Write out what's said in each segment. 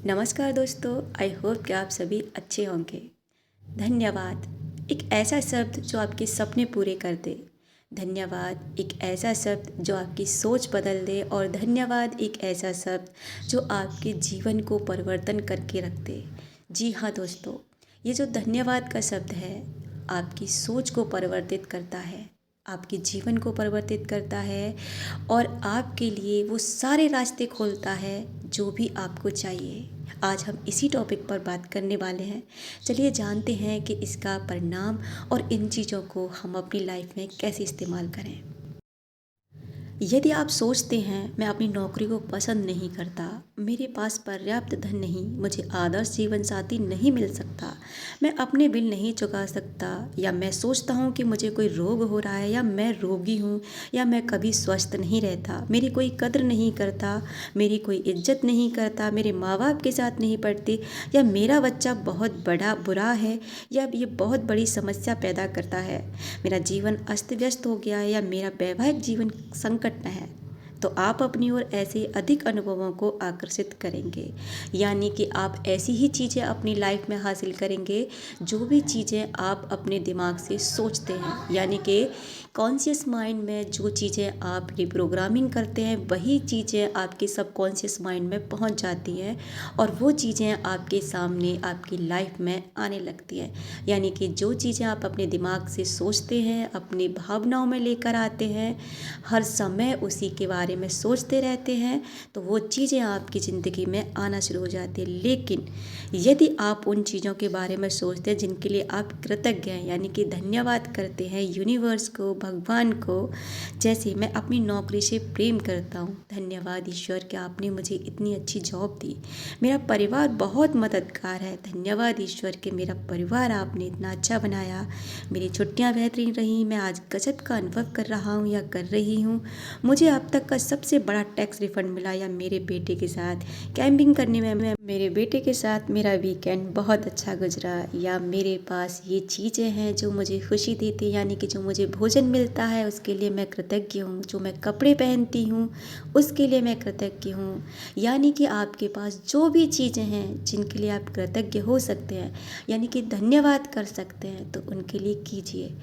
नमस्कार दोस्तों, I hope कि आप सभी अच्छे होंगे। धन्यवाद एक ऐसा शब्द जो आपके सपने पूरे कर दे। धन्यवाद एक ऐसा शब्द जो आपकी सोच बदल दे। और धन्यवाद एक ऐसा शब्द जो आपके जीवन को परिवर्तन करके रख दे। जी हाँ दोस्तों, ये जो धन्यवाद का शब्द है आपकी सोच को परिवर्तित करता है, आपके जीवन को परिवर्तित करता है और आपके लिए वो सारे रास्ते खोलता है जो भी आपको चाहिए। आज हम इसी टॉपिक पर बात करने वाले हैं। चलिए जानते हैं कि इसका परिणाम और इन चीज़ों को हम अपनी लाइफ में कैसे इस्तेमाल करें। यदि आप सोचते हैं मैं अपनी नौकरी को पसंद नहीं करता, मेरे पास पर्याप्त धन नहीं, मुझे आदर्श जीवन साथी नहीं मिल सकता, मैं अपने बिल नहीं चुका सकता, या मैं सोचता हूँ कि मुझे कोई रोग हो रहा है, या मैं रोगी हूँ, या मैं कभी स्वस्थ नहीं रहता, मेरी कोई कद्र नहीं करता, मेरी कोई इज्जत नहीं करता, मेरे माँ बाप के साथ नहीं पढ़ते, या मेरा बच्चा बहुत बड़ा बुरा है, या ये बहुत बड़ी समस्या पैदा करता है, मेरा जीवन अस्त व्यस्त हो गया है, या मेरा वैवाहिक जीवन संकट में है, तो आप अपनी ओर ऐसे अधिक अनुभवों को आकर्षित करेंगे। यानी कि आप ऐसी ही चीज़ें अपनी लाइफ में हासिल करेंगे जो भी चीज़ें आप अपने दिमाग से सोचते हैं। यानी कि कॉन्शियस माइंड में जो चीज़ें आप रिप्रोग्रामिंग करते हैं वही चीज़ें आपके सबकॉन्शियस माइंड में पहुंच जाती हैं और वो चीज़ें आपके सामने आपकी लाइफ में आने लगती हैं। यानी कि जो चीज़ें आप अपने दिमाग से सोचते हैं, अपनी भावनाओं में लेकर आते हैं, हर समय उसी के बारे में सोचते रहते हैं, तो वो चीज़ें आपकी ज़िंदगी में आना शुरू हो जाती है। लेकिन यदि आप उन चीज़ों के बारे में सोचते हैं जिनके लिए आप कृतज्ञ हैं, यानी कि धन्यवाद करते हैं यूनिवर्स को, भगवान को, जैसे मैं अपनी नौकरी से प्रेम करता हूँ, धन्यवाद ईश्वर कि आपने मुझे इतनी अच्छी जॉब दी, मेरा परिवार बहुत मददगार है, धन्यवाद ईश्वर कि मेरा परिवार आपने इतना अच्छा बनाया, मेरी छुट्टियाँ बेहतरीन रहीं, मैं आज गजब का अनुभव कर रहा हूँ या कर रही हूँ, मुझे अब तक का सबसे बड़ा टैक्स रिफंड मिला, या मेरे बेटे के साथ कैंपिंग करने में मेरे बेटे के साथ मेरा वीकेंड बहुत अच्छा गुजरा, या मेरे पास ये चीज़ें हैं जो मुझे खुशी देती हैं, यानी कि जो मुझे भोजन मिलता है उसके लिए मैं कृतज्ञ हूँ, जो मैं कपड़े पहनती हूँ उसके लिए मैं कृतज्ञ हूँ। यानी कि आपके पास जो भी चीज़ें हैं जिनके लिए आप कृतज्ञ हो सकते हैं, यानी कि धन्यवाद कर सकते हैं, तो उनके लिए कीजिए।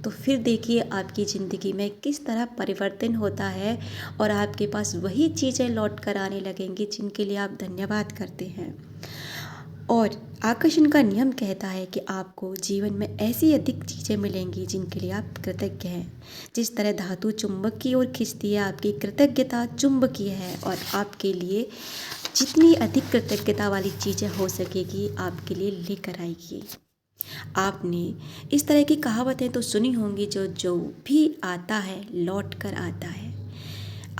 तो फिर देखिए आपकी ज़िंदगी में किस तरह परिवर्तन होता है और आपके पास वही चीज़ें लौट कर आने लगेंगी जिनके लिए आप धन्यवाद करते हैं। और आकर्षण का नियम कहता है कि आपको जीवन में ऐसी अधिक चीज़ें मिलेंगी जिनके लिए आप कृतज्ञ हैं। जिस तरह धातु चुंबक की ओर खींचती है, आपकी कृतज्ञता चुंबकीय है और आपके लिए जितनी अधिक कृतज्ञता वाली चीज़ें हो सकेगी आपके लिए लेकर आएगी। आपने इस तरह की कहावतें तो सुनी होंगी, जो जो भी आता है लौट कर आता है।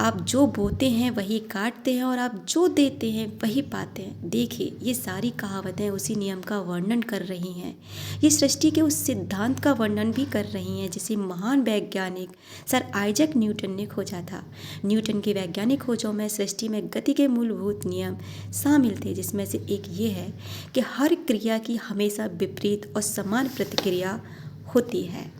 आप जो बोते हैं वही काटते हैं और आप जो देते हैं वही पाते हैं। देखिए ये सारी कहावतें उसी नियम का वर्णन कर रही हैं, ये सृष्टि के उस सिद्धांत का वर्णन भी कर रही हैं जिसे महान वैज्ञानिक सर आइजैक न्यूटन ने खोजा था। न्यूटन की वैज्ञानिक खोजों में सृष्टि में गति के मूलभूत नियम शामिल थे, जिसमें से एक ये है कि हर क्रिया की हमेशा विपरीत और समान प्रतिक्रिया होती है।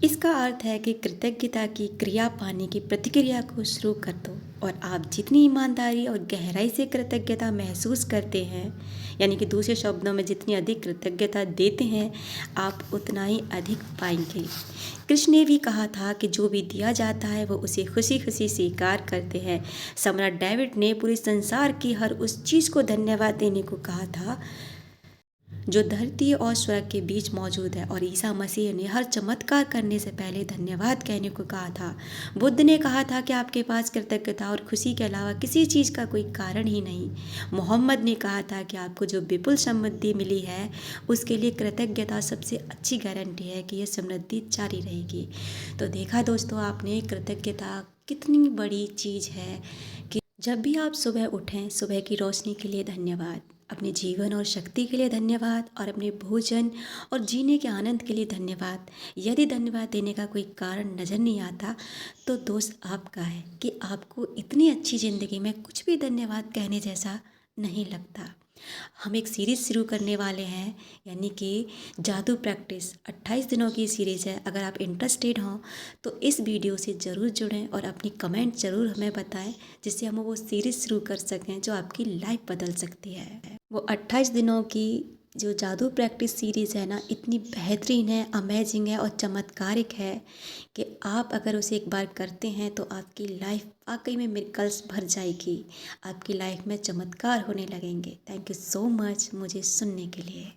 इसका अर्थ है कि कृतज्ञता की क्रिया पाने की प्रतिक्रिया को शुरू कर दो, और आप जितनी ईमानदारी और गहराई से कृतज्ञता महसूस करते हैं, यानी कि दूसरे शब्दों में जितनी अधिक कृतज्ञता देते हैं आप उतना ही अधिक पाएंगे। कृष्ण ने भी कहा था कि जो भी दिया जाता है वो उसे खुशी खुशी स्वीकार करते हैं। सम्राट डेविड ने पूरे संसार की हर उस चीज़ को धन्यवाद देने को कहा था जो धरती और स्वर्ग के बीच मौजूद है, और ईसा मसीह ने हर चमत्कार करने से पहले धन्यवाद कहने को कहा था। बुद्ध ने कहा था कि आपके पास कृतज्ञता और खुशी के अलावा किसी चीज़ का कोई कारण ही नहीं। मोहम्मद ने कहा था कि आपको जो विपुल समृद्धि मिली है उसके लिए कृतज्ञता सबसे अच्छी गारंटी है कि यह समृद्धि जारी रहेगी। तो देखा दोस्तों आपने, कृतज्ञता कितनी बड़ी चीज़ है कि जब भी आप सुबह उठें, सुबह की रोशनी के लिए धन्यवाद, अपने जीवन और शक्ति के लिए धन्यवाद, और अपने भोजन और जीने के आनंद के लिए धन्यवाद। यदि धन्यवाद देने का कोई कारण नज़र नहीं आता तो दोष आपका है कि आपको इतनी अच्छी ज़िंदगी में कुछ भी धन्यवाद कहने जैसा नहीं लगता। हम एक सीरीज़ शुरू करने वाले हैं, यानी कि जादू प्रैक्टिस 28 दिनों की सीरीज़ है। अगर आप इंटरेस्टेड हों तो इस वीडियो से ज़रूर जुड़ें और अपनी कमेंट ज़रूर हमें बताएं, जिससे हम वो सीरीज़ शुरू कर सकें जो आपकी लाइफ बदल सकती है। वो 28 दिनों की जो जादू प्रैक्टिस सीरीज़ है ना, इतनी बेहतरीन है, अमेजिंग है और चमत्कारिक है कि आप अगर उसे एक बार करते हैं तो आपकी लाइफ वाकई में मिरेकल्स भर जाएगी। आपकी लाइफ में चमत्कार होने लगेंगे। थैंक यू सो मच मुझे सुनने के लिए।